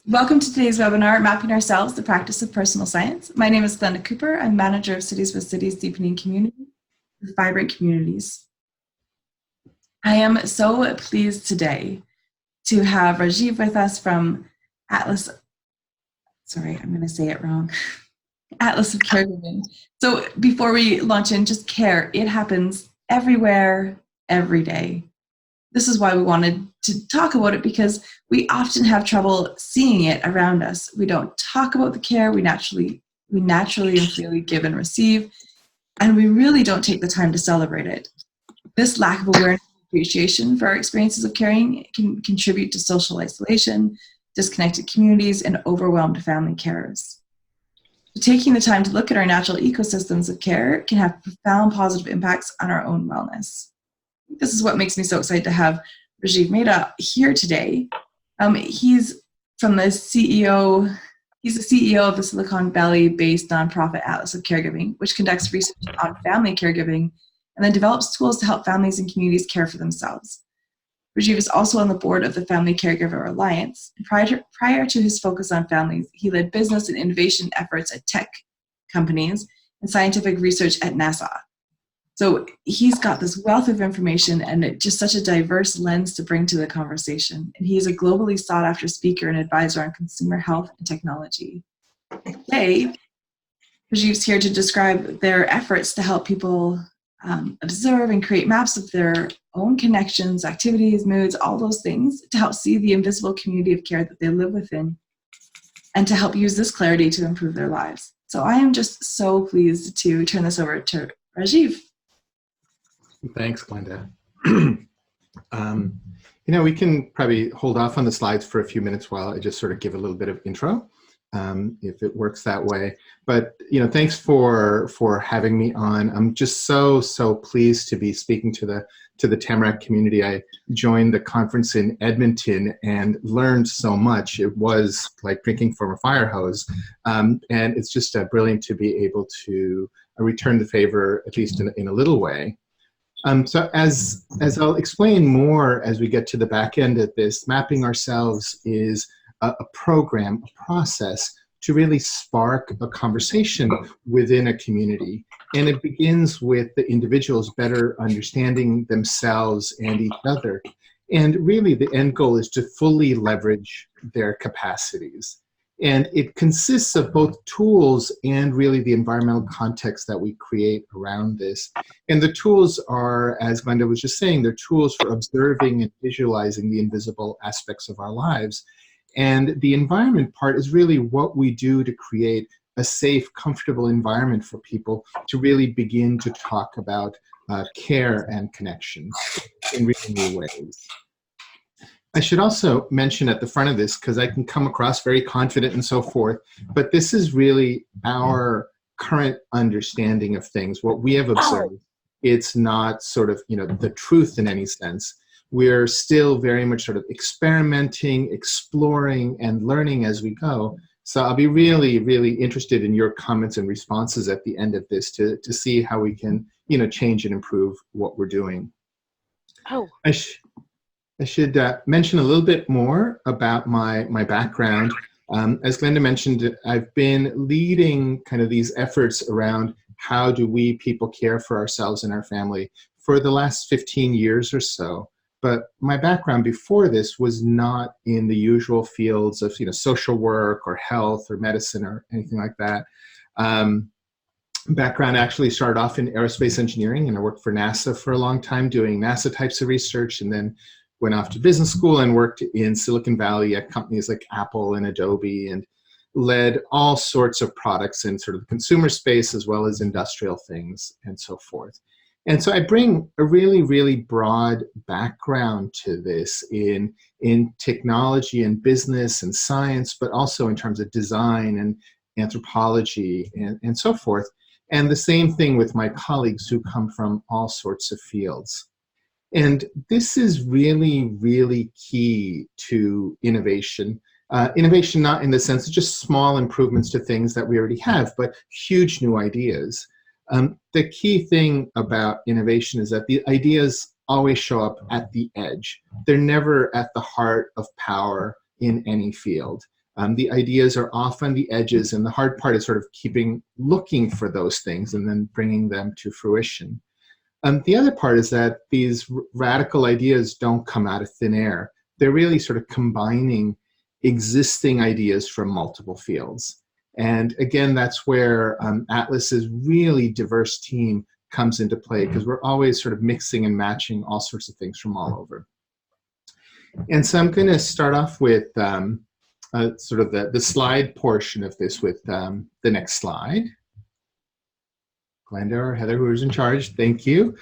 Welcome to today's webinar, Mapping Ourselves, the Practice of Personal Science. My name is Glenda Cooper. I'm Manager of Cities with Cities Deepening Community with Vibrant Communities. I am so pleased today to have Rajiv with us from Atlas, sorry, I'm going to say it wrong, Atlas of Caregiving. So before we launch in, just care. It happens everywhere, every day. This is why we wanted to talk about it, because we often have trouble seeing it around us. We don't talk about the care we naturally and freely give and receive, and we really don't take the time to celebrate it. This lack of awareness and appreciation for our experiences of caring can contribute to social isolation, disconnected communities, and overwhelmed family carers. Taking the time to look at our natural ecosystems of care can have profound positive impacts on our own wellness. This is what makes me so excited to have Rajiv Mehta here today. He's the CEO of the Silicon Valley-based nonprofit Atlas of Caregiving, which conducts research on family caregiving and then develops tools to help families and communities care for themselves. Rajiv is also on the board of the Family Caregiver Alliance. Prior to his focus on families, he led business and innovation efforts at tech companies and scientific research at NASA. So he's got this wealth of information and just such a diverse lens to bring to the conversation. And he's a globally sought after speaker and advisor on consumer health and technology. Today, Rajiv's here to describe their efforts to help people observe and create maps of their own connections, activities, moods, all those things to help see the invisible community of care that they live within and to help use this clarity to improve their lives. So I am just so pleased to turn this over to Rajiv. Thanks, Glenda. We can probably hold off on the slides for a few minutes while I just sort of give a little bit of intro, if it works that way. But, thanks for having me on. I'm just so pleased to be speaking to the Tamarack community. I joined the conference in Edmonton and learned so much. It was like drinking from a fire hose. And it's just brilliant to be able to return the favor, at least in a little way. So as I'll explain more as we get to the back end of this, mapping ourselves is a program, a process to really spark a conversation within a community. And it begins with the individuals better understanding themselves and each other. And really the end goal is to fully leverage their capacities. And it consists of both tools and really the environmental context that we create around this. And the tools are, as Glenda was just saying, they're tools for observing and visualizing the invisible aspects of our lives. And the environment part is really what we do to create a safe, comfortable environment for people to really begin to talk about care and connection in really new ways. I should also mention at the front of this, because I can come across very confident and so forth, but this is really our current understanding of things, what we have observed. It's not sort of, the truth in any sense. We're still very much sort of experimenting, exploring, and learning as we go. So I'll be really, really interested in your comments and responses at the end of this to see how we can, change and improve what we're doing. I should mention a little bit more about my background. As Glenda mentioned, I've been leading kind of these efforts around how do we people care for ourselves and our family for the last 15 years or so. But my background before this was not in the usual fields of social work or health or medicine or anything like that. Background actually started off in aerospace engineering, and I worked for NASA for a long time doing NASA types of research, and then went off to business school and worked in Silicon Valley at companies like Apple and Adobe, and led all sorts of products in sort of the consumer space as well as industrial things and so forth. And so I bring a really, really broad background to this in technology and business and science, but also in terms of design and anthropology and so forth. And the same thing with my colleagues who come from all sorts of fields. And this is really, really key to innovation. Innovation not in the sense of just small improvements to things that we already have, but huge new ideas. The key thing about innovation is that the ideas always show up at the edge. They're never at the heart of power in any field. The ideas are off on the edges, and the hard part is sort of looking for those things and then bringing them to fruition. The other part is that these radical ideas don't come out of thin air. They're really sort of combining existing ideas from multiple fields. And again, that's where Atlas's really diverse team comes into play, because we're always sort of mixing and matching all sorts of things from all over. And so I'm going to start off with sort of the slide portion of this with the next slide. Glenda or Heather, who's in charge, thank you.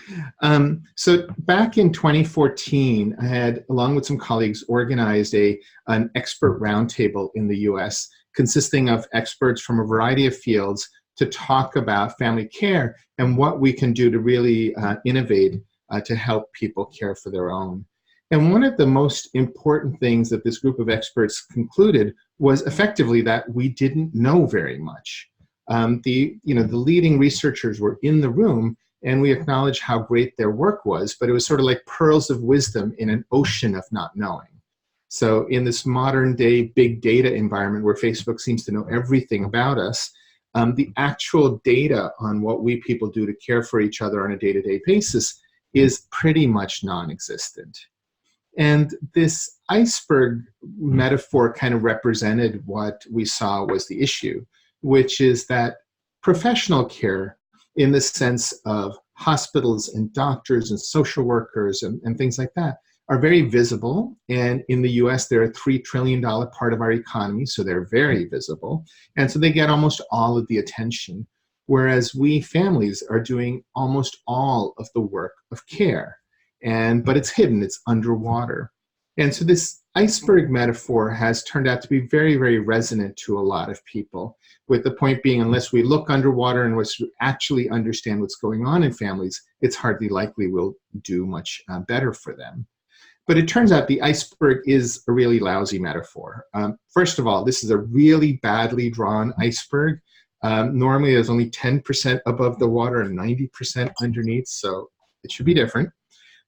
So back in 2014, I had, along with some colleagues, organized an expert roundtable in the US consisting of experts from a variety of fields to talk about family care and what we can do to really innovate to help people care for their own. And one of the most important things that this group of experts concluded was effectively that we didn't know very much. The leading researchers were in the room, and we acknowledged how great their work was, but it was sort of like pearls of wisdom in an ocean of not knowing. So in this modern day big data environment where Facebook seems to know everything about us, the actual data on what we people do to care for each other on a day-to-day basis is pretty much non-existent. And this iceberg metaphor kind of represented what we saw was the issue, which is that professional care, in the sense of hospitals and doctors and social workers and things like that, are very visible. And in the US, they're a $3 trillion part of our economy, so they're very visible. And so they get almost all of the attention, whereas we families are doing almost all of the work of care. But it's hidden, it's underwater. And so this iceberg metaphor has turned out to be very, very resonant to a lot of people, with the point being, unless we look underwater and actually understand what's going on in families, it's hardly likely we'll do much better for them. But it turns out the iceberg is a really lousy metaphor. First of all, this is a really badly drawn iceberg. Normally there's only 10% above the water and 90% underneath, so it should be different.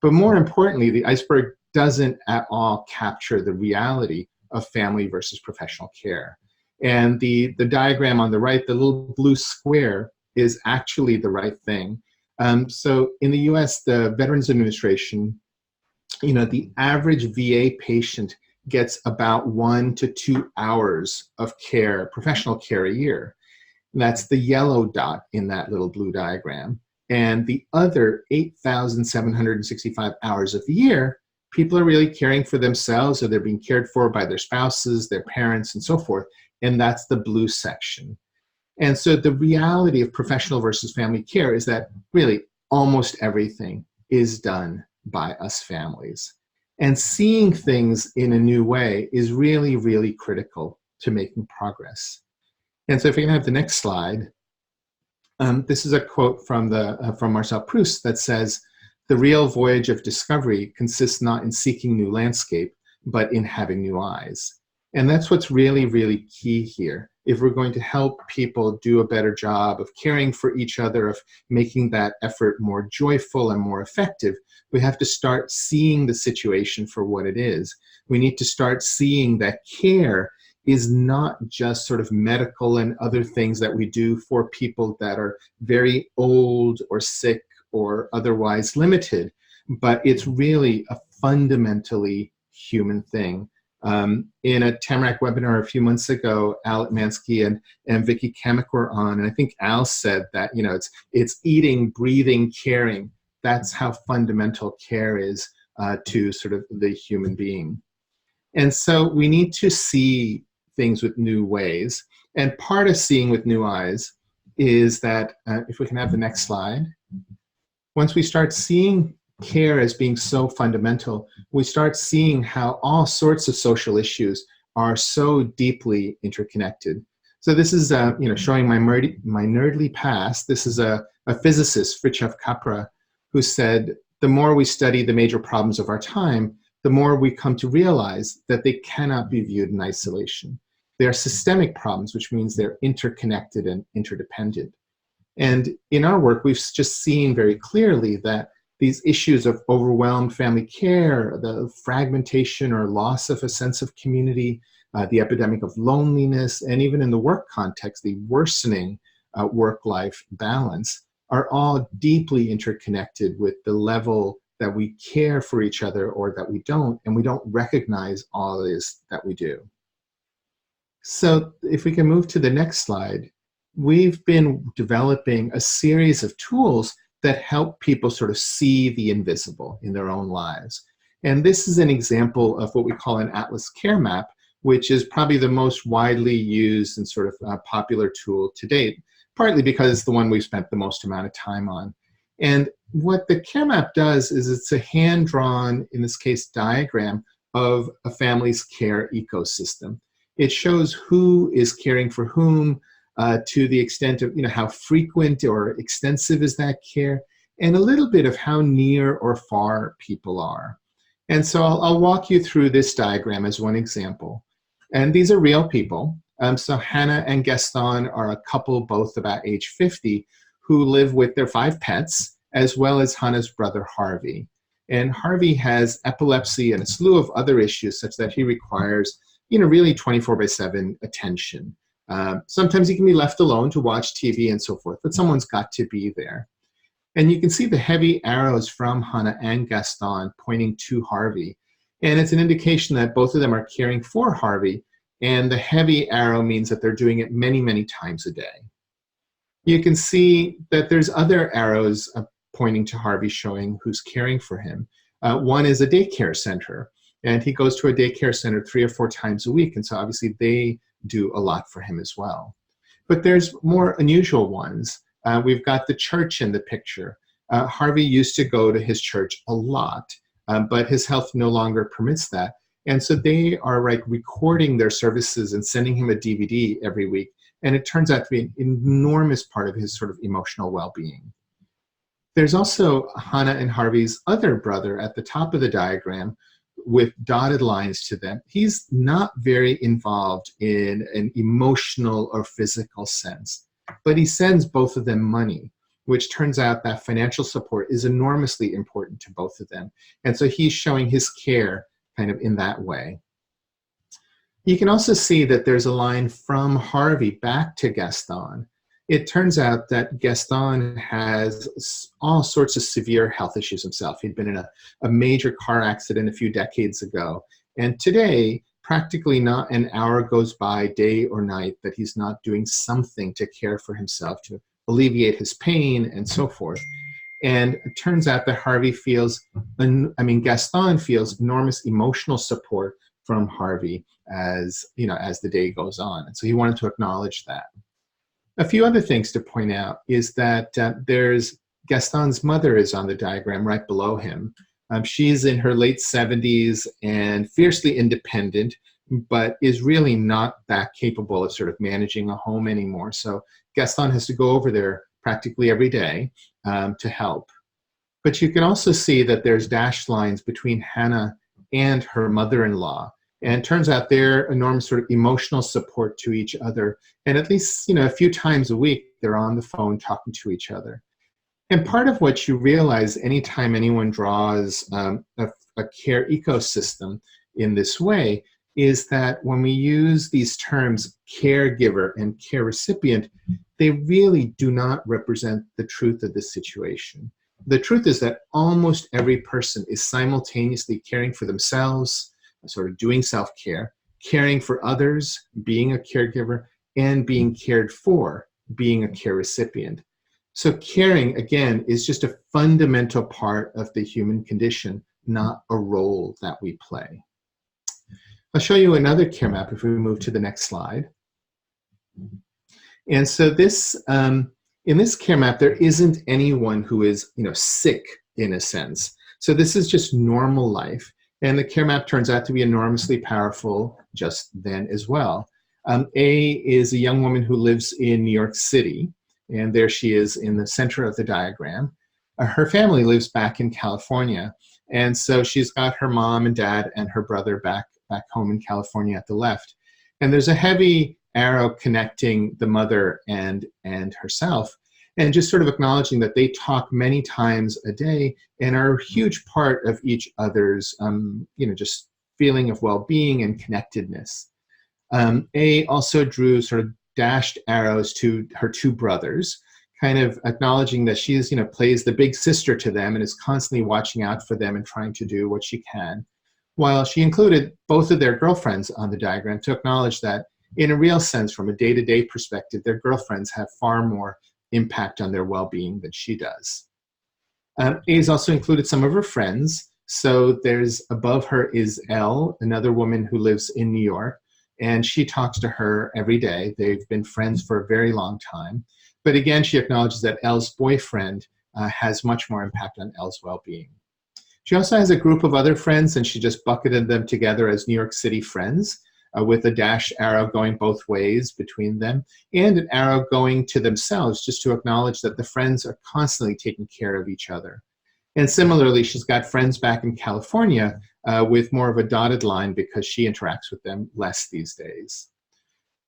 But more importantly, the iceberg doesn't at all capture the reality of family versus professional care. And the diagram on the right, the little blue square, is actually the right thing. So in the US, the Veterans Administration, the average VA patient gets about 1 to 2 hours of care, professional care, a year. And that's the yellow dot in that little blue diagram. And the other 8,765 hours of the year, people are really caring for themselves, or they're being cared for by their spouses, their parents, and so forth. And that's the blue section. And so the reality of professional versus family care is that really almost everything is done by us families. And seeing things in a new way is really, really critical to making progress. And so if we can have the next slide. This is a quote from Marcel Proust that says, "The real voyage of discovery consists not in seeking new landscape, but in having new eyes." And that's what's really, really key here. If we're going to help people do a better job of caring for each other, of making that effort more joyful and more effective, we have to start seeing the situation for what it is. We need to start seeing that care is not just sort of medical and other things that we do for people that are very old or sick or otherwise limited, but it's really a fundamentally human thing. In a Tamarack webinar a few months ago, Al Mansky and Vicki Kamek were on, and I think Al said that it's eating, breathing, caring. That's how fundamental care is to sort of the human being. And so we need to see things with new ways. And part of seeing with new eyes is that, if we can have the next slide, once we start seeing care as being so fundamental, we start seeing how all sorts of social issues are so deeply interconnected. So this is showing my nerdly past. This is a physicist, Fritjof Capra, who said, the more we study the major problems of our time, the more we come to realize that they cannot be viewed in isolation. They are systemic problems, which means they're interconnected and interdependent. And in our work, we've just seen very clearly that these issues of overwhelmed family care, the fragmentation or loss of a sense of community, the epidemic of loneliness, and even in the work context, the worsening work-life balance are all deeply interconnected with the level that we care for each other or that we don't, and we don't recognize all it is that we do. So if we can move to the next slide, we've been developing a series of tools that help people sort of see the invisible in their own lives. And this is an example of what we call an Atlas Care Map, which is probably the most widely used and sort of popular tool to date, partly because it's the one we've spent the most amount of time on. And what the Care Map does is it's a hand-drawn, in this case, diagram of a family's care ecosystem. It shows who is caring for whom, to the extent of how frequent or extensive is that care, and a little bit of how near or far people are. And so I'll walk you through this diagram as one example. And these are real people. So Hannah and Gaston are a couple, both about age 50, who live with their 5 pets, as well as Hannah's brother Harvey. And Harvey has epilepsy and a slew of other issues such that he requires really 24/7 attention. Sometimes he can be left alone to watch TV and so forth, but someone's got to be there. And you can see the heavy arrows from Hannah and Gaston pointing to Harvey. And it's an indication that both of them are caring for Harvey, and the heavy arrow means that they're doing it many, many times a day. You can see that there's other arrows pointing to Harvey showing who's caring for him. One is a daycare center, and he goes to a daycare center 3 or 4 times a week, and so obviously they do a lot for him as well. But there's more unusual ones. We've got the church in the picture. Harvey used to go to his church a lot, but his health no longer permits that. And so they are recording their services and sending him a DVD every week. And it turns out to be an enormous part of his sort of emotional well-being. There's also Hannah and Harvey's other brother at the top of the diagram with dotted lines to them. He's not very involved in an emotional or physical sense, but he sends both of them money, which turns out that financial support is enormously important to both of them. And so he's showing his care kind of in that way. You can also see that there's a line from Harvey back to Gaston. It turns out that Gaston has all sorts of severe health issues himself. He'd been in a major car accident a few decades ago. And today, practically not an hour goes by, day or night, that he's not doing something to care for himself, to alleviate his pain and so forth. And it turns out that Gaston feels enormous emotional support from Harvey as the day goes on. And so he wanted to acknowledge that. A few other things to point out is that there's Gaston's mother is on the diagram right below him. She's in her late 70s and fiercely independent, but is really not that capable of sort of managing a home anymore. So Gaston has to go over there practically every day to help. But you can also see that there's dashed lines between Hannah and her mother-in-law. And it turns out they're enormous sort of emotional support to each other. And at least, a few times a week, they're on the phone talking to each other. And part of what you realize anytime anyone draws a care ecosystem in this way is that when we use these terms caregiver and care recipient, they really do not represent the truth of the situation. The truth is that almost every person is simultaneously caring for themselves, sort of doing self-care, caring for others, being a caregiver, and being cared for, being a care recipient. So caring, again, is just a fundamental part of the human condition, not a role that we play. I'll show you another care map if we move to the next slide. And so this, in this care map, there isn't anyone who is, sick in a sense. So this is just normal life. And the care map turns out to be enormously powerful just then as well. A is a young woman who lives in New York City, and there she is in the center of the diagram. Her family lives back in California, and so she's got her mom and dad and her brother back home in California at the left. And there's a heavy arrow connecting the mother and herself. And just sort of acknowledging that they talk many times a day and are a huge part of each other's, just feeling of well-being and connectedness. A also drew sort of dashed arrows to her two brothers, kind of acknowledging that she is, plays the big sister to them and is constantly watching out for them and trying to do what she can. While she included both of their girlfriends on the diagram to acknowledge that in a real sense, from a day-to-day perspective, their girlfriends have far more impact on their well-being than she does. A's also included some of her friends. So there's above her is Elle, another woman who lives in New York, and she talks to her every day. They've been friends for a very long time. But again, she acknowledges that Elle's boyfriend has much more impact on Elle's well-being. She also has a group of other friends, and she just bucketed them together as New York City friends, with a dash arrow going both ways between them, and an arrow going to themselves, just to acknowledge that the friends are constantly taking care of each other. And similarly, she's got friends back in California with more of a dotted line because she interacts with them less these days.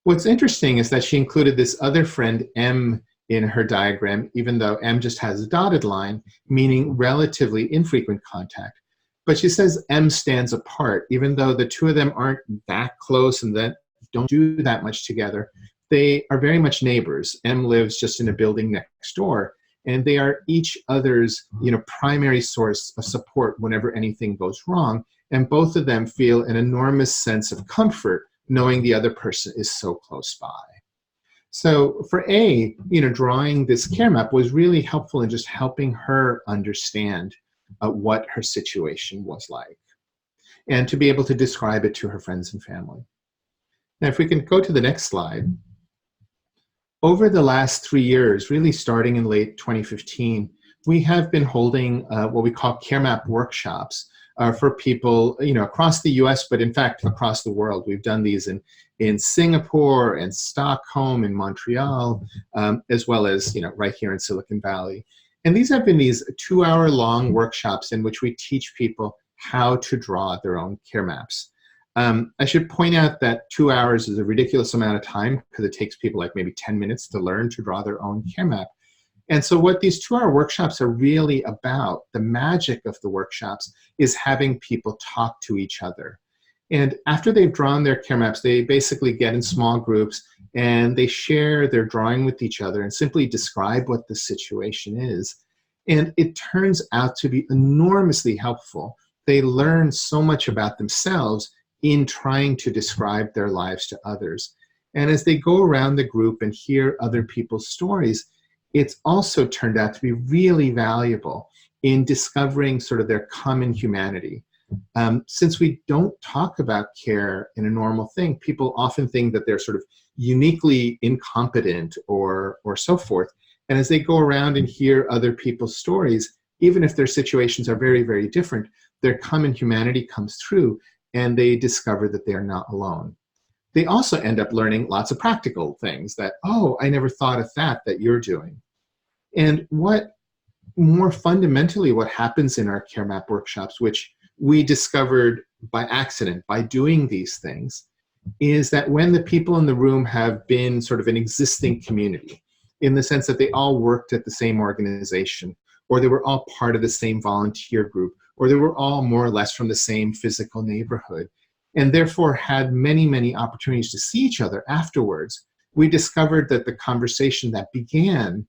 What's interesting is that she included this other friend, M, in her diagram, even though M just has a dotted line, meaning relatively infrequent contact. But she says M stands apart, even though the two of them aren't that close and that don't do that much together. They are very much neighbors. M lives just in a building next door, and they are each other's, primary source of support whenever anything goes wrong. And both of them feel an enormous sense of comfort knowing the other person is so close by. So for A, drawing this care map was really helpful in just helping her understand what her situation was like, and to be able to describe it to her friends and family. Now, if we can go to the next slide. Over the last 3 years, really starting in late 2015, we have been holding what we call care map workshops for people, across the US, but in fact, across the world. We've done these in Singapore and Stockholm and Montreal, as well as, right here in Silicon Valley. And these have been these 2-hour-long workshops in which we teach people how to draw their own care maps. I should point out that 2 hours is a ridiculous amount of time because it takes people like maybe 10 minutes to learn to draw their own care map. And so what these 2-hour workshops are really about, the magic of the workshops, is having people talk to each other. And after they've drawn their care maps, they basically get in small groups and they share their drawing with each other and simply describe what the situation is. And it turns out to be enormously helpful. They learn so much about themselves in trying to describe their lives to others. And as they go around the group and hear other people's stories, it's also turned out to be really valuable in discovering sort of their common humanity. Since we don't talk about care in a normal thing, people often think that they're sort of uniquely incompetent or so forth. And as they go around and hear other people's stories, even if their situations are very, very different, their common humanity comes through and they discover that they are not alone. They also end up learning lots of practical things that, oh, I never thought of that you're doing. And what more fundamentally, what happens in our care map workshops, which we discovered by accident, by doing these things, is that when the people in the room have been sort of an existing community, in the sense that they all worked at the same organization, or they were all part of the same volunteer group, or they were all more or less from the same physical neighborhood, and therefore had many, many opportunities to see each other afterwards, we discovered that the conversation that began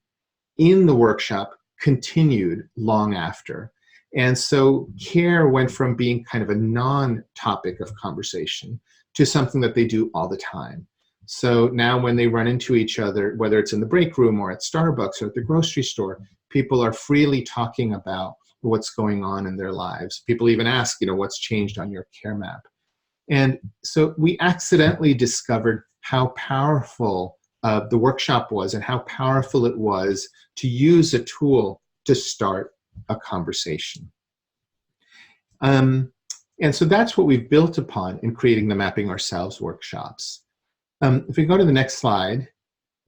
in the workshop continued long after. And so care went from being kind of a non-topic of conversation to something that they do all the time. So now when they run into each other, whether it's in the break room or at Starbucks or at the grocery store, people are freely talking about what's going on in their lives. People even ask, what's changed on your care map? And so we accidentally discovered how powerful the workshop was and how powerful it was to use a tool to start a conversation. And so that's what we've built upon in creating the Mapping Ourselves workshops. If we go to the next slide,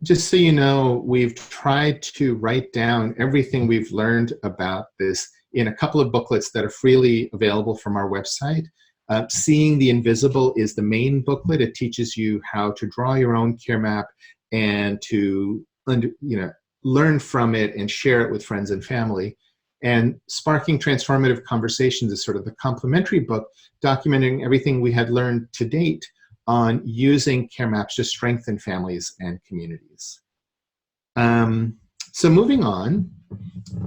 just so you know, we've tried to write down everything we've learned about this in a couple of booklets that are freely available from our website. Seeing the Invisible is the main booklet. It teaches you how to draw your own care map and to learn from it and share it with friends and family. And Sparking Transformative Conversations is sort of the complementary book documenting everything we had learned to date on using care maps to strengthen families and communities. So moving on,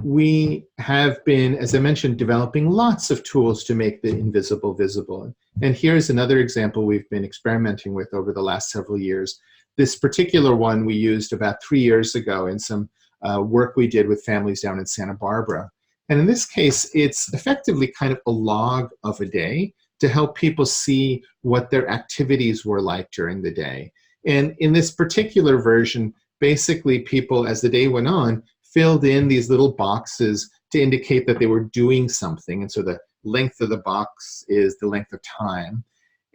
we have been, as I mentioned, developing lots of tools to make the invisible visible. And here's another example we've been experimenting with over the last several years. This particular one we used about 3 years ago in some work we did with families down in Santa Barbara. And in this case, it's effectively kind of a log of a day to help people see what their activities were like during the day. And in this particular version, basically people, as the day went on, filled in these little boxes to indicate that they were doing something. And so the length of the box is the length of time.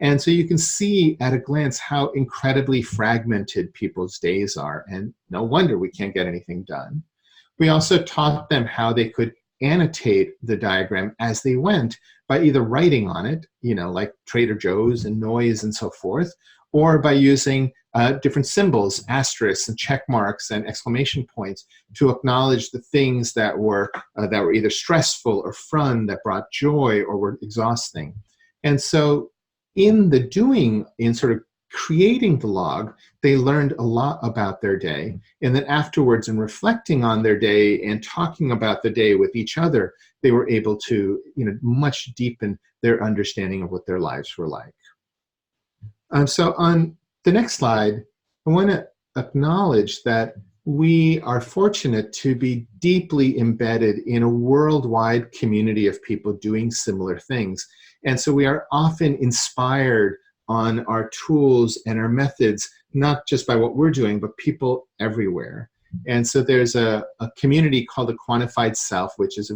And so you can see at a glance how incredibly fragmented people's days are. And no wonder we can't get anything done. We also taught them how they could annotate the diagram as they went by either writing on it, like Trader Joe's and noise and so forth, or by using different symbols, asterisks and check marks and exclamation points to acknowledge the things that were either stressful or fun, that brought joy or were exhausting. And so in sort of creating the log, they learned a lot about their day. And then afterwards, in reflecting on their day and talking about the day with each other, they were able to much deepen their understanding of what their lives were like. So on the next slide, I want to acknowledge that we are fortunate to be deeply embedded in a worldwide community of people doing similar things. And so we are often inspired on our tools and our methods, not just by what we're doing, but people everywhere. And so there's a community called the Quantified Self, which is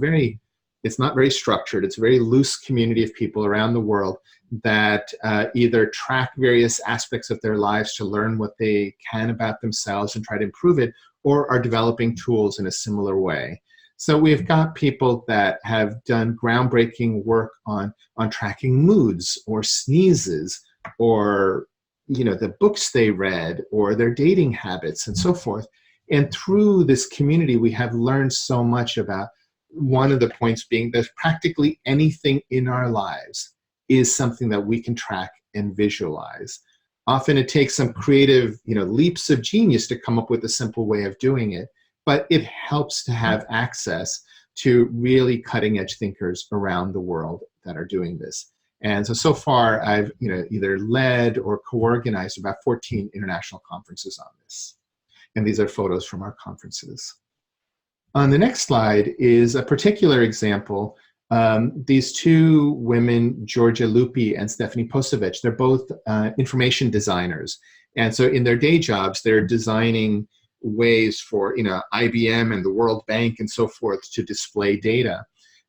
it's not very structured. It's a very loose community of people around the world that either track various aspects of their lives to learn what they can about themselves and try to improve it, or are developing tools in a similar way. So we've got people that have done groundbreaking work on tracking moods or sneezes, or the books they read, or their dating habits and so forth. And through this community, we have learned so much about, one of the points being that practically anything in our lives is something that we can track and visualize. Often it takes some creative, leaps of genius to come up with a simple way of doing it, but it helps to have access to really cutting edge thinkers around the world that are doing this. And so far I've either led or co-organized about 14 international conferences on this. And these are photos from our conferences. On the next slide is a particular example. These two women, Georgia Lupi and Stephanie Posevich, they're both information designers. And so in their day jobs, they're designing ways for IBM and the World Bank and so forth to display data.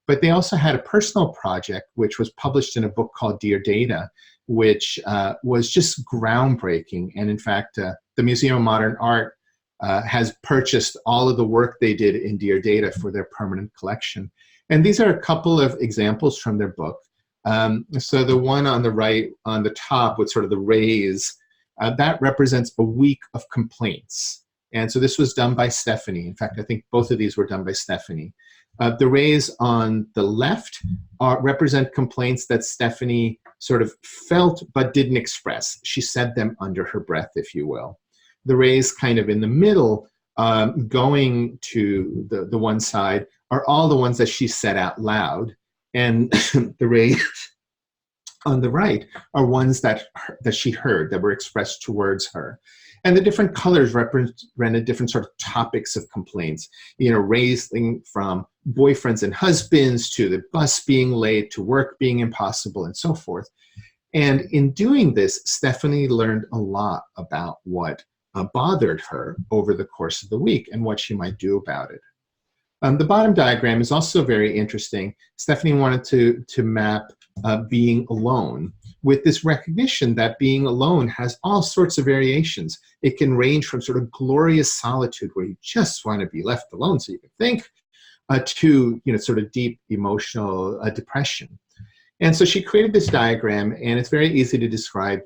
But they also had a personal project which was published in a book called Dear Data, which was just groundbreaking. And in fact, the Museum of Modern Art has purchased all of the work they did in Dear Data for their permanent collection. And these are a couple of examples from their book. So the one on the right, on the top with sort of the rays, that represents a week of complaints. And so this was done by Stephanie. In fact, I think both of these were done by Stephanie. The rays on the left represent complaints that Stephanie sort of felt but didn't express. She said them under her breath, if you will. The rays kind of in the middle, going to the one side, are all the ones that she said out loud. And the rays on the right are ones that she heard, that were expressed towards her. And the different colors represented different sort of topics of complaints, ranging from boyfriends and husbands to the bus being late to work being impossible and so forth. And in doing this, Stephanie learned a lot about what bothered her over the course of the week and what she might do about it. The bottom diagram is also very interesting. Stephanie wanted to map being alone, with this recognition that being alone has all sorts of variations. It can range from sort of glorious solitude, where you just want to be left alone so you can think, to sort of deep emotional depression. And so she created this diagram, and it's very easy to describe.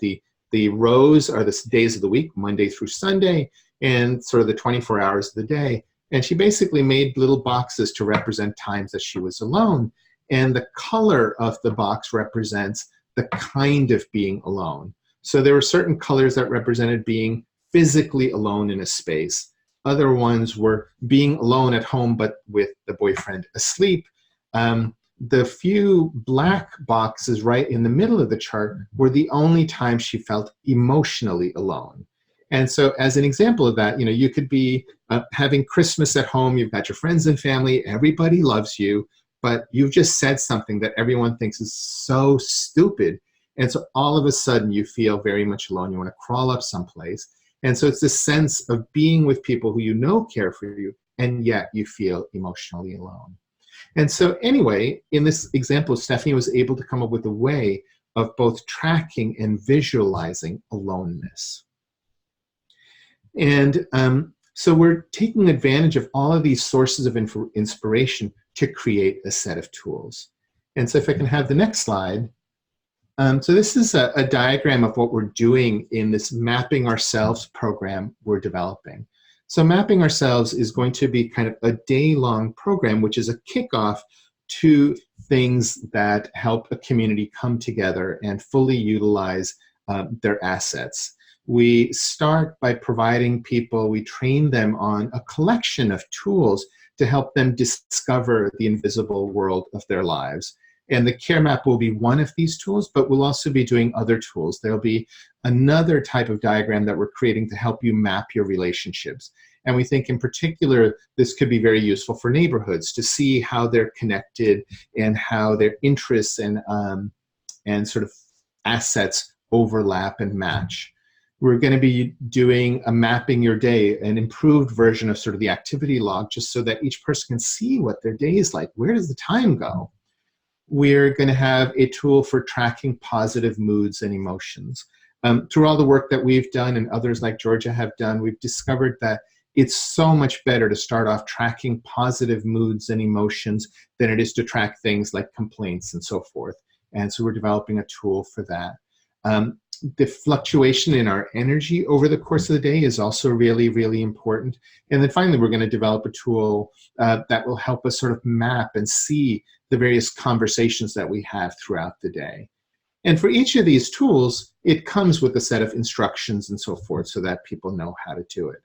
The rows are the days of the week, Monday through Sunday, and sort of the 24 hours of the day. And she basically made little boxes to represent times that she was alone. And the color of the box represents the kind of being alone. So there were certain colors that represented being physically alone in a space. Other ones were being alone at home, but with the boyfriend asleep. The few black boxes right in the middle of the chart were the only time she felt emotionally alone. And so as an example of that, you could be having Christmas at home, you've got your friends and family, everybody loves you, but you've just said something that everyone thinks is so stupid. And so all of a sudden you feel very much alone. You want to crawl up someplace. And so it's this sense of being with people who care for you, and yet you feel emotionally alone. And so anyway, in this example, Stephanie was able to come up with a way of both tracking and visualizing aloneness. And so we're taking advantage of all of these sources of inspiration to create a set of tools. And so if I can have the next slide. So this is a diagram of what we're doing in this Mapping Ourselves program we're developing. So Mapping Ourselves is going to be kind of a day-long program, which is a kickoff to things that help a community come together and fully utilize their assets. We start by providing people, we train them on a collection of tools to help them discover the invisible world of their lives. And the care map will be one of these tools, but we'll also be doing other tools. There'll be another type of diagram that we're creating to help you map your relationships. And we think in particular, this could be very useful for neighborhoods to see how they're connected and how their interests and sort of assets overlap and match. We're going to be doing a mapping your day, an improved version of sort of the activity log, just so that each person can see what their day is like. Where does the time go? We're going to have a tool for tracking positive moods and emotions. Through all the work that we've done and others like Georgia have done, we've discovered that it's so much better to start off tracking positive moods and emotions than it is to track things like complaints and so forth. And so we're developing a tool for that. The fluctuation in our energy over the course of the day is also really, really important. And then finally, we're going to develop a tool that will help us sort of map and see the various conversations that we have throughout the day. And for each of these tools, it comes with a set of instructions and so forth so that people know how to do it.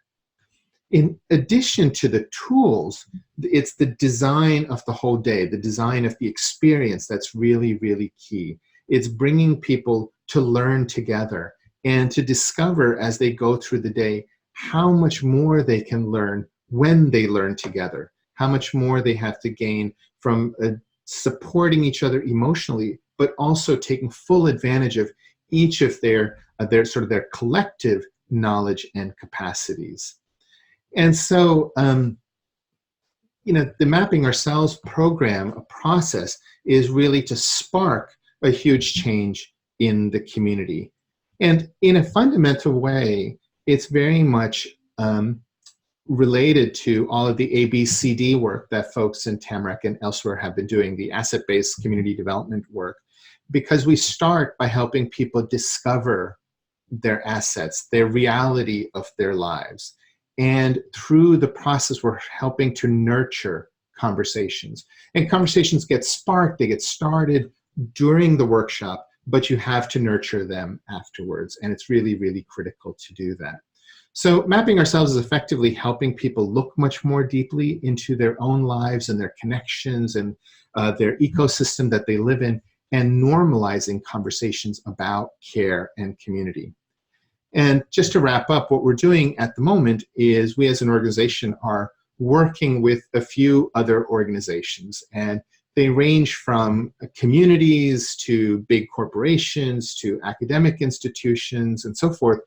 In addition to the tools, it's the design of the whole day, the design of the experience that's really, really key. It's bringing people to learn together and to discover as they go through the day how much more they can learn when they learn together, how much more they have to gain from supporting each other emotionally, but also taking full advantage of each of their collective knowledge and capacities. And so, the Mapping Ourselves program, a process, is really to spark a huge change in the community. And in a fundamental way, it's very much related to all of the ABCD work that folks in Tamarack and elsewhere have been doing, the asset-based community development work, because we start by helping people discover their assets, their reality of their lives. And through the process, we're helping to nurture conversations. And conversations get sparked, they get started during the workshop, but you have to nurture them afterwards. And it's really, really critical to do that. So Mapping Ourselves is effectively helping people look much more deeply into their own lives and their connections and their ecosystem that they live in, and normalizing conversations about care and community. And just to wrap up, what we're doing at the moment is we as an organization are working with a few other organizations, and they range from communities to big corporations to academic institutions and so forth,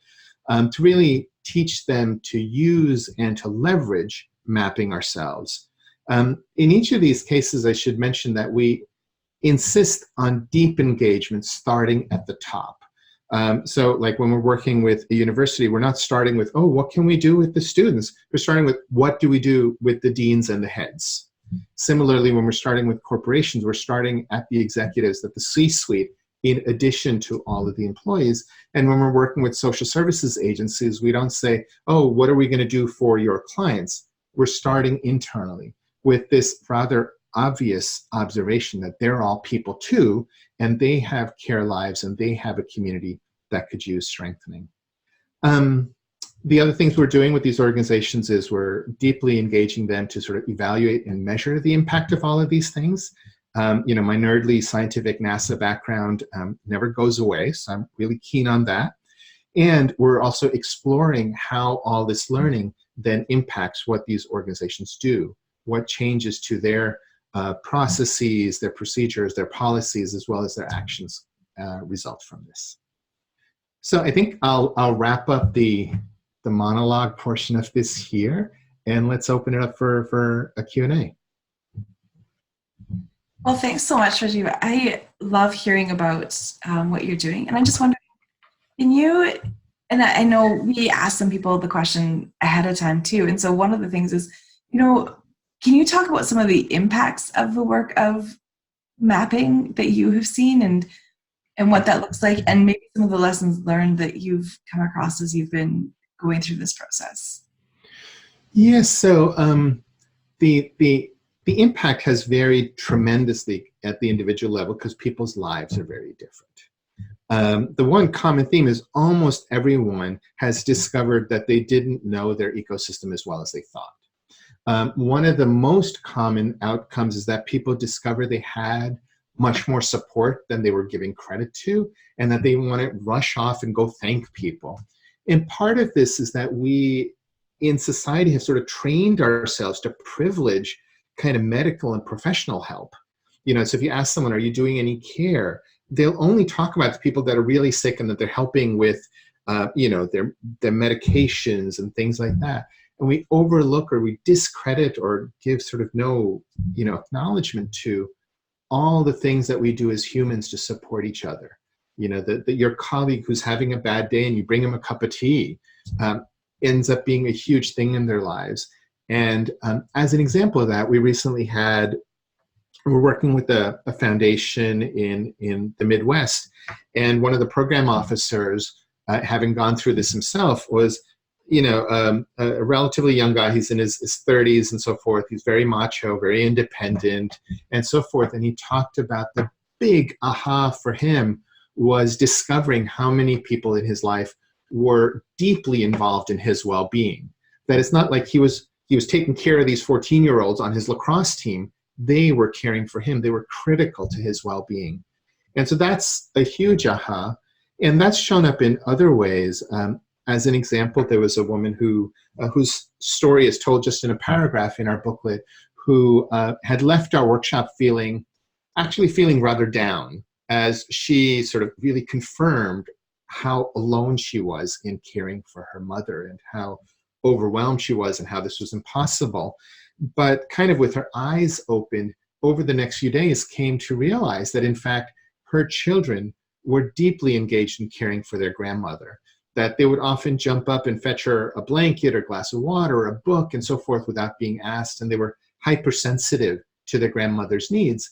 to really teach them to use and to leverage Mapping Ourselves. In each of these cases, I should mention that we insist on deep engagement starting at the top. So like when we're working with a university, we're not starting with, oh, what can we do with the students? We're starting with, what do we do with the deans and the heads? Similarly, when we're starting with corporations, we're starting at the executives, at the C-suite, in addition to all of the employees. And when we're working with social services agencies, we don't say, oh, what are we going to do for your clients? we're starting internally with this rather obvious observation that they're all people too, and they have care lives and they have a community that could use strengthening. The other things we're doing with these organizations is we're deeply engaging them to sort of evaluate and measure the impact of all of these things. My nerdly scientific NASA background never goes away, so I'm really keen on that. And we're also exploring how all this learning then impacts what these organizations do, what changes to their processes, their procedures, their policies, as well as their actions result from this. So I think I'll wrap up the monologue portion of this here, and let's open it up for a Q&A. Well, thanks so much, Rajiv. I love hearing about what you're doing. And I just wonder, can you, and I know we asked some people the question ahead of time too. And so one of the things is, can you talk about some of the impacts of the work of mapping that you have seen and what that looks like, and maybe some of the lessons learned that you've come across as you've been going through this process? Yes, so the impact has varied tremendously at the individual level because people's lives are very different. The one common theme is almost everyone has discovered that they didn't know their ecosystem as well as they thought. One of the most common outcomes is that people discover they had much more support than they were giving credit to, and that they want to rush off and go thank people. And part of this is that we in society have sort of trained ourselves to privilege kind of medical and professional help. So if you ask someone, are you doing any care? They'll only talk about the people that are really sick and that they're helping with, their medications and things like that. And we overlook or we discredit or give sort of no, acknowledgement to all the things that we do as humans to support each other. That your colleague who's having a bad day and you bring them a cup of tea ends up being a huge thing in their lives. And as an example of that, we recently we're working with a foundation in the Midwest, and one of the program officers, having gone through this himself, was a relatively young guy. He's in his 30s and so forth. He's very macho, very independent, and so forth. And he talked about the big aha for him was discovering how many people in his life were deeply involved in his well-being. That it's not like he was taking care of these 14-year-olds on his lacrosse team. They were caring for him. They were critical to his well-being. And so that's a huge aha. And that's shown up in other ways. As an example, there was a woman whose story is told just in a paragraph in our booklet, who had left our workshop feeling rather down, as she sort of really confirmed how alone she was in caring for her mother and how overwhelmed she was and how this was impossible. But kind of with her eyes opened, over the next few days came to realize that in fact her children were deeply engaged in caring for their grandmother, that they would often jump up and fetch her a blanket or a glass of water or a book and so forth without being asked, and they were hypersensitive to their grandmother's needs.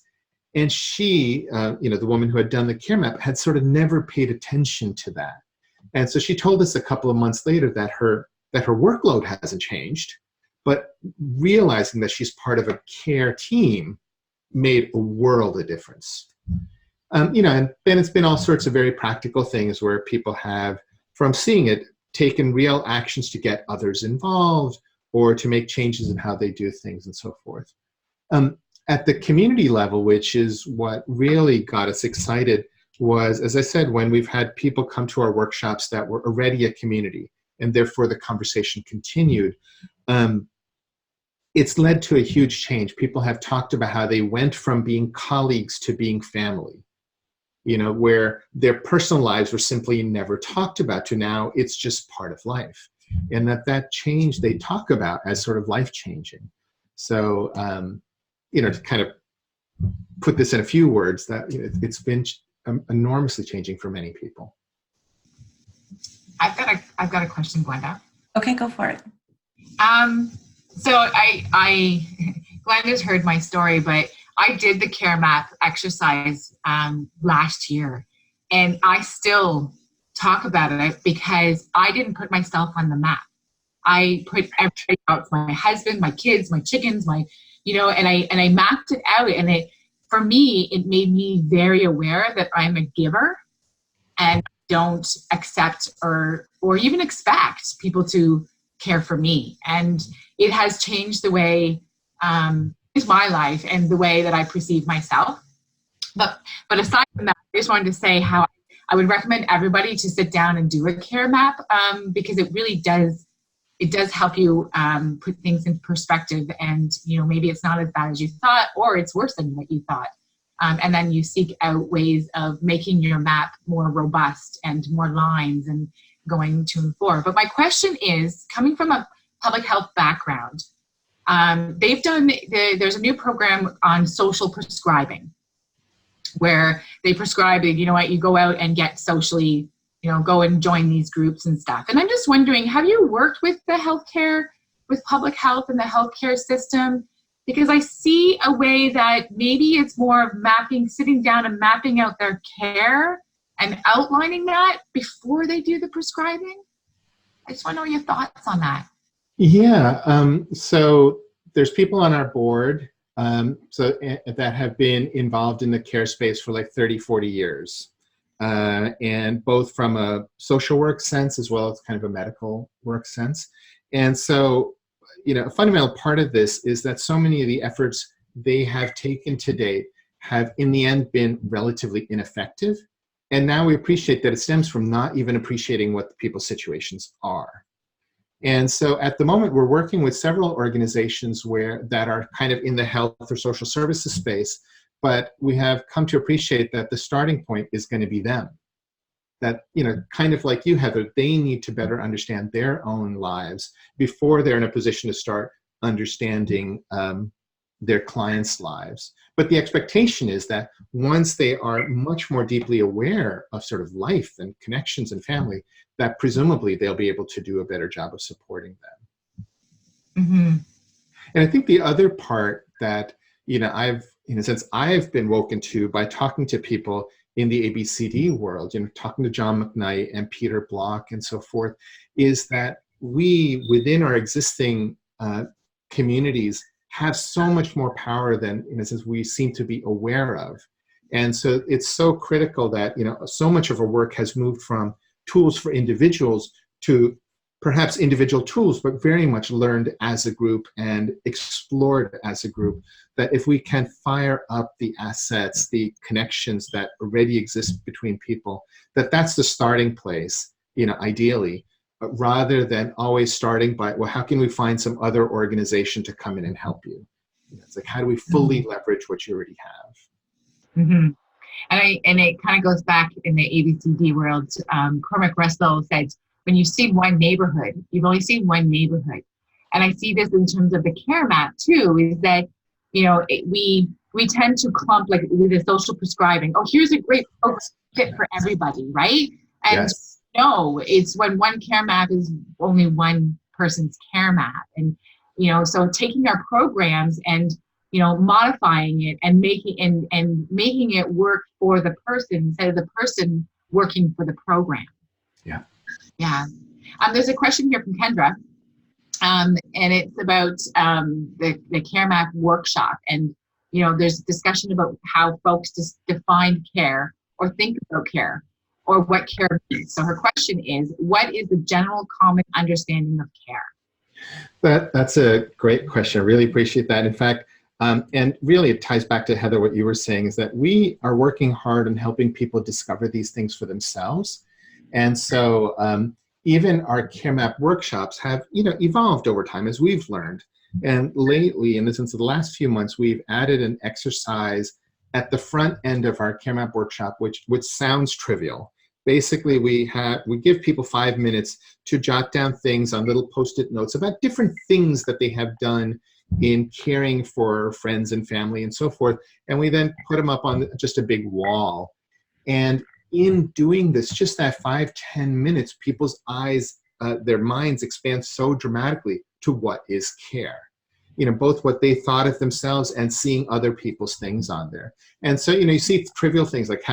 And she, the woman who had done the care map, had sort of never paid attention to that. And so she told us a couple of months later that her workload hasn't changed, but realizing that she's part of a care team made a world of difference. And then it's been all sorts of very practical things where people have, from seeing it, taken real actions to get others involved or to make changes in how they do things and so forth. At the community level, which is what really got us excited, was, as I said, when we've had people come to our workshops that were already a community, and therefore the conversation continued. It's led to a huge change. People have talked about how they went from being colleagues to being family, where their personal lives were simply never talked about, to now it's just part of life. And that change they talk about as sort of life-changing. So, to kind of put this in a few words, that it's been enormously changing for many people. I've got a question, Glenda. Okay, go for it. So Glenda's heard my story, but I did the care map exercise last year, and I still talk about it because I didn't put myself on the map. I put everything out for my husband, my kids, my chickens, and I mapped it out. And for me, it made me very aware that I'm a giver and don't accept or even expect people to care for me. And it has changed the way it's my life and the way that I perceive myself. But aside from that, I just wanted to say how I would recommend everybody to sit down and do a care map, because it really does help you put things in perspective. And maybe it's not as bad as you thought, or it's worse than what you thought. And then you seek out ways of making your map more robust and more lines and going to and for. But my question is, coming from a public health background, there's a new program on social prescribing, where they prescribe, you go out and get socially, go and join these groups and stuff. And I'm just wondering, have you worked with with public health and the healthcare system? Because I see a way that maybe it's more of sitting down and mapping out their care and outlining that before they do the prescribing. I just want to know your thoughts on that. Yeah, so there's people on our board that have been involved in the care space for like 30, 40 years. And both from a social work sense as well as kind of a medical work sense. And so, a fundamental part of this is that so many of the efforts they have taken to date have in the end been relatively ineffective. And now we appreciate that it stems from not even appreciating what the people's situations are. And so at the moment, we're working with several organizations that are kind of in the health or social services space, but we have come to appreciate that the starting point is going to be them. That, kind of like you, Heather, they need to better understand their own lives before they're in a position to start understanding their clients' lives. But the expectation is that once they are much more deeply aware of sort of life and connections and family, that presumably they'll be able to do a better job of supporting them. Mm-hmm. And I think the other part that, I've been woken to by talking to people in the ABCD world, talking to John McKnight and Peter Block and so forth, is that we, within our existing communities, have so much more power than, in a sense, we seem to be aware of. And so it's so critical that, so much of our work has moved from tools for individuals to perhaps individual tools, but very much learned as a group and explored as a group, that if we can fire up the assets, the connections that already exist between people, that's the starting place, ideally, rather than always starting by, well, how can we find some other organization to come in and help you? It's like, how do we fully leverage what you already have? Mm-hmm. And it kind of goes back in the ABCD world. Cormac Russell said, when you see one neighborhood, you've only seen one neighborhood. And I see this in terms of the care map too, is that, we tend to clump, like with the social prescribing. Oh, here's a great program fit for everybody, right? And yes. No, it's when one care map is only one person's care map. And, so taking our programs and, modifying it and making it work for the person instead of the person working for the program. Yeah. Yeah. There's a question here from Kendra, and it's about the care map workshop. And, there's discussion about how folks just define care or think about care or what care means. So her question is, what is the general common understanding of care? That's a great question. I really appreciate that. In fact, and really it ties back to, Heather, what you were saying, is that we are working hard on helping people discover these things for themselves. And so even our care map workshops have, evolved over time as we've learned. And lately, in the sense of the last few months, we've added an exercise at the front end of our care map workshop, which sounds trivial. Basically, we give people 5 minutes to jot down things on little Post-it notes about different things that they have done in caring for friends and family and so forth. And we then put them up on just a big wall. And in doing this, just that 5-10 minutes, people's eyes, their minds expand so dramatically to what is care. Both what they thought of themselves and seeing other people's things on there. And so, you see trivial things like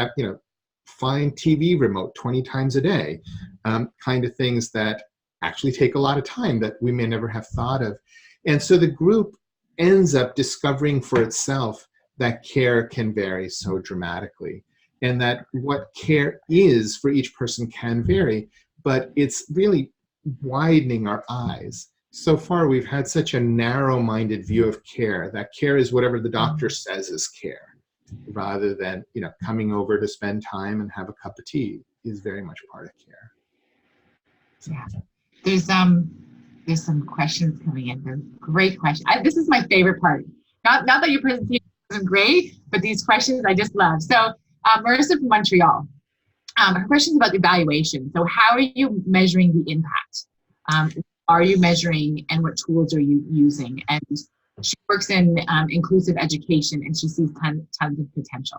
find TV remote 20 times a day, kind of things that actually take a lot of time that we may never have thought of. And so the group ends up discovering for itself that care can vary so dramatically, and that what care is for each person can vary, but it's really widening our eyes. So far, we've had such a narrow-minded view of care, that care is whatever the doctor says is care, rather than, you know, coming over to spend time and have a cup of tea is very much part of care. So. Yeah. There's some questions coming in. They're great questions. This is my favorite part. Not that your presentation wasn't great, but these questions I just love. So Marissa from Montreal, her question is about the evaluation. So how are you measuring the impact? Are you measuring, and what tools are you using? And she works in inclusive education, and she sees tons of potential.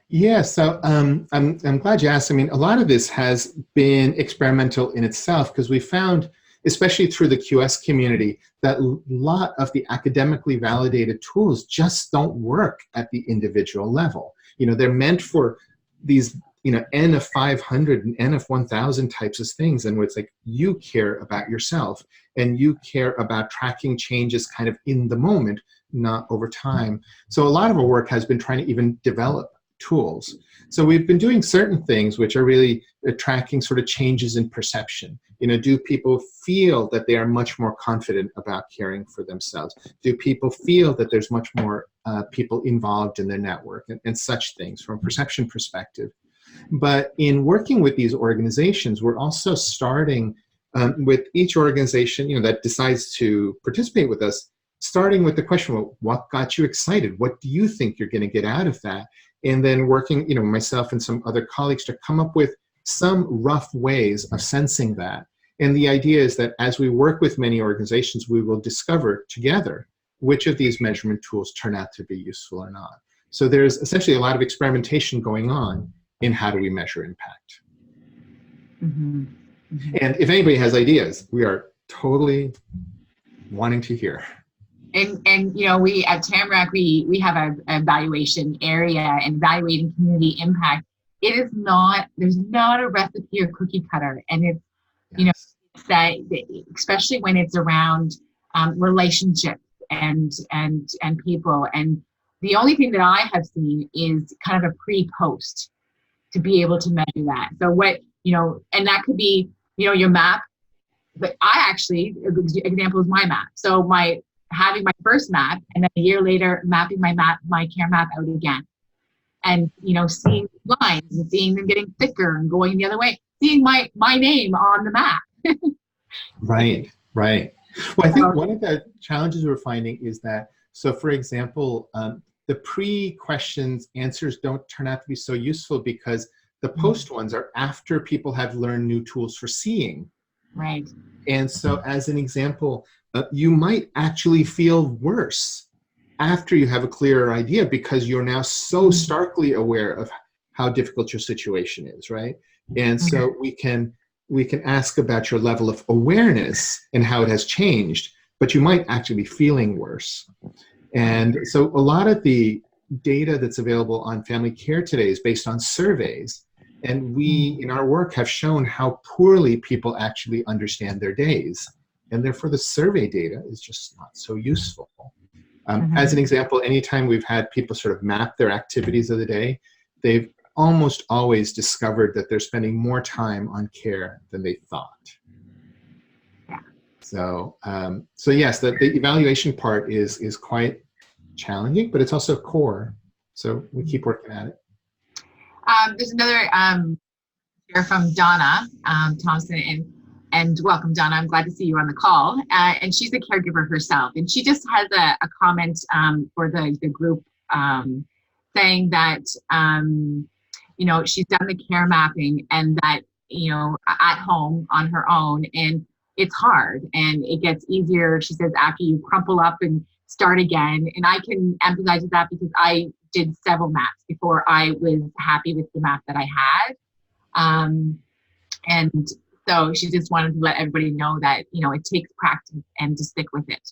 Yeah, so I'm glad you asked. I mean, a lot of this has been experimental in itself, because we found, especially through the QS community, that a lot of the academically validated tools just don't work at the individual level. You know, they're meant for these, you know, N of 500 and N of 1,000 types of things, and where it's like, you care about yourself and you care about tracking changes kind of in the moment, not over time. So a lot of our work has been trying to even develop tools. So we've been doing certain things which are really tracking sort of changes in perception. You know, do people feel that they are much more confident about caring for themselves? Do people feel that there's much more people involved in their network, and such things from a perception perspective? But in working with these organizations, we're also starting with each organization, you know, that decides to participate with us, starting with the question, well, what got you excited? What do you think you're going to get out of that? And then working, you know, myself and some other colleagues to come up with some rough ways of sensing that. And the idea is that as we work with many organizations, we will discover together which of these measurement tools turn out to be useful or not. So there's essentially a lot of experimentation going on in how do we measure impact. Mm-hmm. Mm-hmm. And if anybody has ideas, we are totally wanting to hear. And you know, we at Tamarack, we have an evaluation area and evaluating community impact. It is not, there's not a recipe or cookie cutter. And it's, yes, you know, it's that, especially when it's around relationships and people. And the only thing that I have seen is kind of a pre-post to be able to measure that. So what, you know, and that could be, you know, your map, but I actually, example is my map. So having my first map, and then a year later mapping my care map out again, and you know, seeing lines and seeing them getting thicker and going the other way, seeing my name on the map. Right. Well, I think one of the challenges we're finding is that, so for example, the pre-questions answers don't turn out to be so useful because the post ones are after people have learned new tools for seeing. Right. And so as an example, you might actually feel worse after you have a clearer idea, because you're now so starkly aware of how difficult your situation is, right? And so we can ask about your level of awareness and how it has changed, but you might actually be feeling worse. And so a lot of the data that's available on family care today is based on surveys. And we, in our work, have shown how poorly people actually understand their days. And therefore, the survey data is just not so useful. As an example, anytime we've had people sort of map their activities of the day, they've almost always discovered that they're spending more time on care than they thought. Yeah. So yes, the evaluation part is quite challenging, but it's also core. So we keep working at it. There's another here from Donna Thompson, and welcome, Donna. I'm glad to see you on the call. And she's a caregiver herself, and she just has a comment for the group saying that you know, she's done the care mapping, and that, you know, at home on her own, and it's hard and it gets easier. She says after you crumple up and start again, and I can empathize with that because I did several maps before I was happy with the map that I had. And so she just wanted to let everybody know that, you know, it takes practice and to stick with it.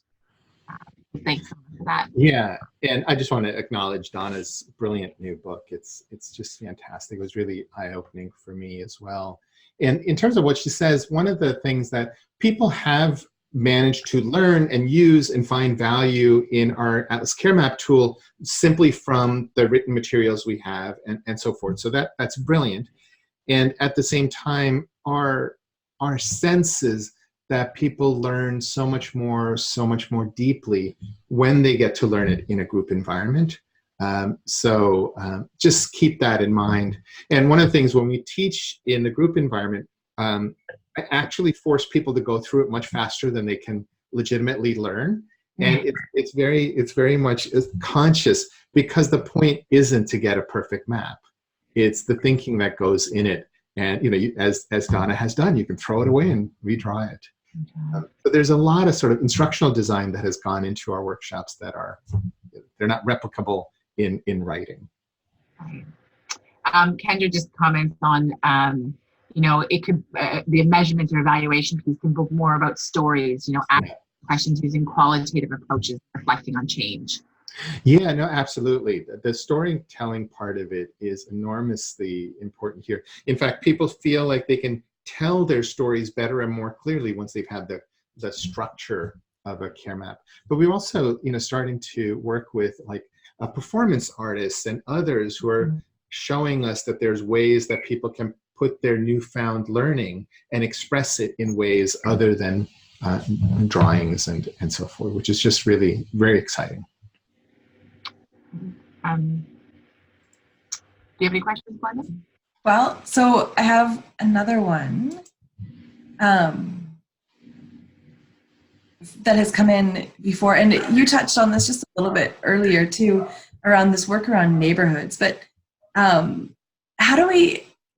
Thanks so much for that. Yeah, and I just want to acknowledge Donna's brilliant new book. It's just fantastic. It was really eye-opening for me as well. And in terms of what she says, one of the things that people have managed to learn and use and find value in our Atlas Care Map tool simply from the written materials we have and so forth. So that's brilliant. And at the same time, our sense is that people learn so much more deeply when they get to learn it in a group environment. Just keep that in mind. And one of the things when we teach in the group environment, I actually force people to go through it much faster than they can legitimately learn. And it's very much conscious, because the point isn't to get a perfect map. It's the thinking that goes in it. And as Donna has done, you can throw it away and redraw it. But there's a lot of sort of instructional design that has gone into our workshops that they're not replicable in writing. Right. Kendra just comments on, it could, the measurement or evaluation piece can be more about stories, asking questions using qualitative approaches, reflecting on change. Yeah, no, absolutely. The storytelling part of it is enormously important here. In fact, people feel like they can tell their stories better and more clearly once they've had the structure of a care map. But we're also, starting to work with like performance artists and others who are showing us that there's ways that people can put their newfound learning and express it in ways other than drawings and so forth, which is just really very exciting. Do you have any questions, Glenda? Well, so I have another one that has come in before, and you touched on this just a little bit earlier too, around this work around neighborhoods. But can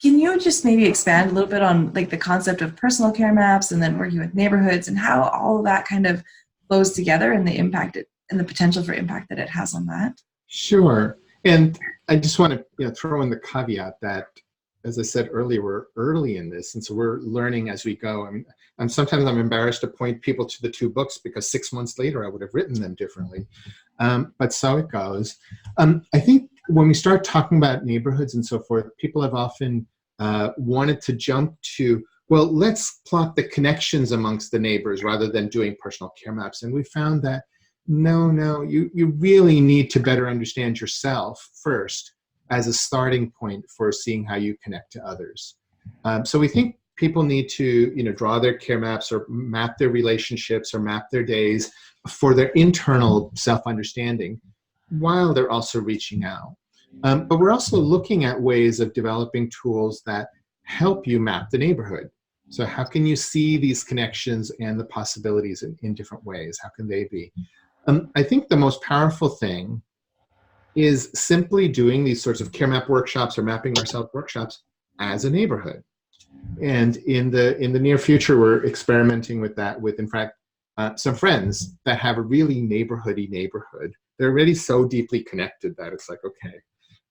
you just maybe expand a little bit on like the concept of personal care maps and then working with neighborhoods and how all of that kind of flows together and the impact and the potential for impact that it has on that? Sure. And I just want to throw in the caveat that, as I said earlier, we're early in this, and so we're learning as we go. I mean, sometimes I'm embarrassed to point people to the two books because 6 months later I would have written them differently. But so it goes. I think when we start talking about neighborhoods and so forth, people have often wanted to jump to, well, let's plot the connections amongst the neighbors rather than doing personal care maps. And we found that no, you really need to better understand yourself first as a starting point for seeing how you connect to others. So we think people need to, draw their care maps or map their relationships or map their days for their internal self-understanding while they're also reaching out. But we're also looking at ways of developing tools that help you map the neighborhood. So how can you see these connections and the possibilities in different ways? How can they be? I think the most powerful thing is simply doing these sorts of care map workshops or mapping ourselves workshops as a neighborhood. And in the near future, we're experimenting with that with, in fact, some friends that have a really neighborhoody neighborhood. They're already so deeply connected that it's like, okay,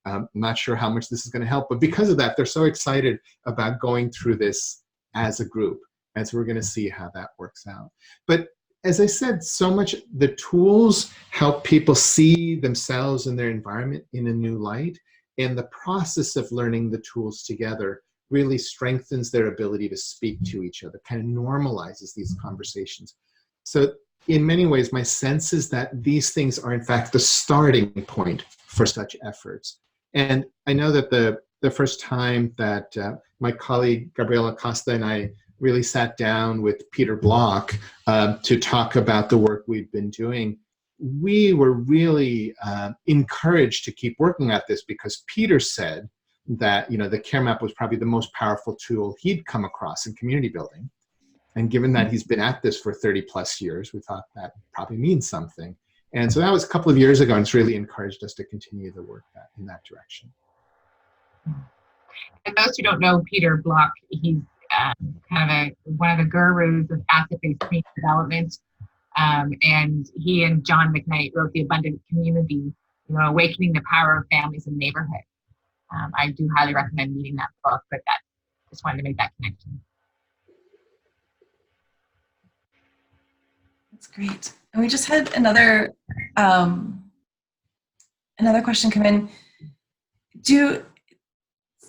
I'm not sure how much this is going to help. But because of that, they're so excited about going through this as a group. And so we're going to see how that works out. But as I said, so much the tools help people see themselves and their environment in a new light. And the process of learning the tools together really strengthens their ability to speak to each other, kind of normalizes these conversations. So in many ways, my sense is that these things are in fact the starting point for such efforts. And I know that the first time that my colleague Gabriela Costa and I really sat down with Peter Block to talk about the work we've been doing, we were really encouraged to keep working at this because Peter said that the care map was probably the most powerful tool he'd come across in community building. And given that he's been at this for 30 plus years, we thought that probably means something. And so that was a couple of years ago, and it's really encouraged us to continue the work in that direction. And those who don't know Peter Block, he's kind of one of the gurus of asset-based community development. And he and John McKnight wrote The Abundant Community, Awakening the Power of Families and Neighborhood. I do highly recommend reading that book, but just wanted to make that connection. That's great. And we just had another question come in.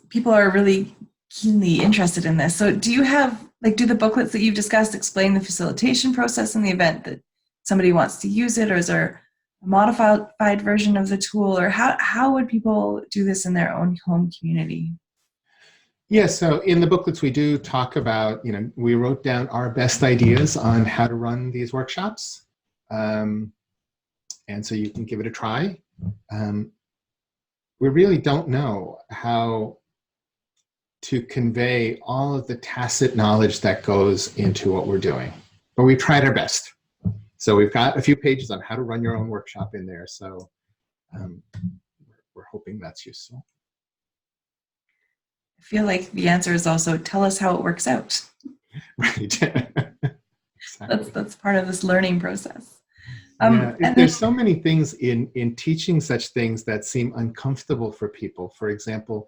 People are really keenly interested in this. So do you have, like, do the booklets that you've discussed explain the facilitation process in the event that somebody wants to use it, or is there a modified version of the tool, or how would people do this in their own home community? Yeah, so in the booklets we do talk about, we wrote down our best ideas on how to run these workshops. And so you can give it a try. We really don't know how to convey all of the tacit knowledge that goes into what we're doing, but we tried our best. So we've got a few pages on how to run your own workshop in there. So we're hoping that's useful. I feel like the answer is also tell us how it works out. Right. Exactly. That's part of this learning process. There's so many things in teaching such things that seem uncomfortable for people. For example,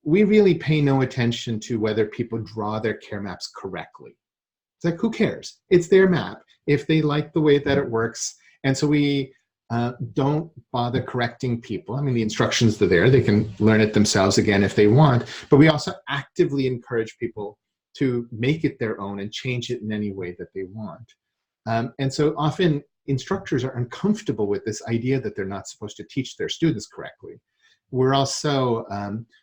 we really pay no attention to whether people draw their care maps correctly. It's like, who cares? It's their map. If they like the way that it works. And so we don't bother correcting people. I mean, the instructions are there. They can learn it themselves again if they want. But we also actively encourage people to make it their own and change it in any way that they want. And so often instructors are uncomfortable with this idea that they're not supposed to teach their students correctly. We're also,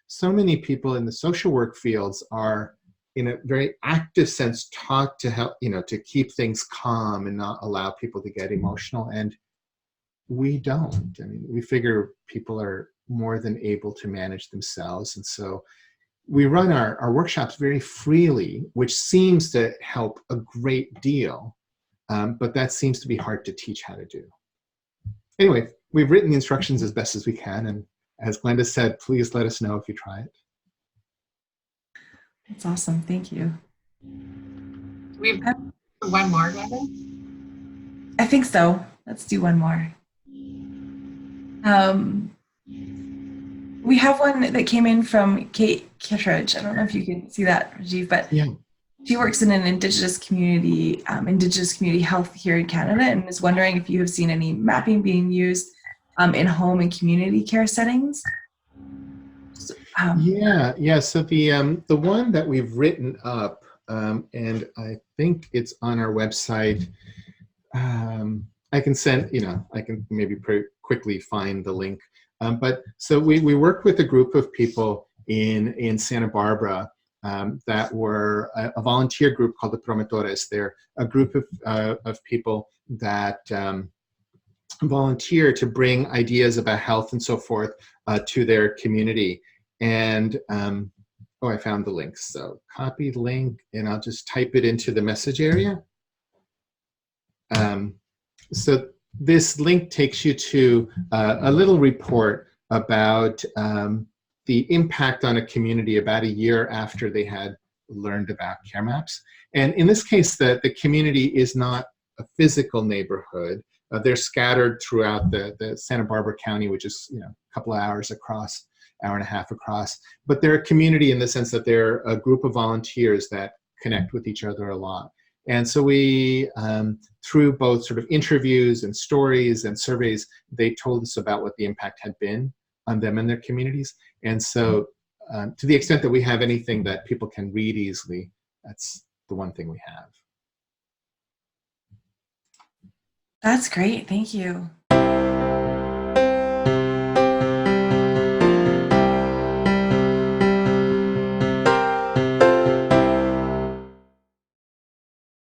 so many people in the social work fields are, in a very active sense, taught to help, to keep things calm and not allow people to get emotional. And we don't. I mean, we figure people are more than able to manage themselves. And so we run our workshops very freely, which seems to help a great deal. But that seems to be hard to teach how to do. Anyway, we've written the instructions as best as we can. And as Glenda said, please let us know if you try it. That's awesome. Thank you. We have one more, Glenda? I think so. Let's do one more. We have one that came in from Kate Kittredge. I don't know if you can see that, Rajiv, but yeah. She works in an Indigenous community health here in Canada, and is wondering if you have seen any mapping being used in home and community care settings. So, So the one that we've written up, and I think it's on our website. I can send, I can maybe quickly find the link. But so we worked with a group of people in Santa Barbara. That were a volunteer group called the Promotores. They're a group of people that volunteer to bring ideas about health and so forth to their community. And I found the link. So copy link, and I'll just type it into the message area. So this link takes you to a little report about the impact on a community about a year after they had learned about care maps. And in this case, the community is not a physical neighborhood. They're scattered throughout the Santa Barbara County, which is a couple of hours across, hour and a half across. But they're a community in the sense that they're a group of volunteers that connect with each other a lot. And so we, through both sort of interviews and stories and surveys, they told us about what the impact had been on them and their communities. And so to the extent that we have anything that people can read easily, that's the one thing we have. That's great. Thank you.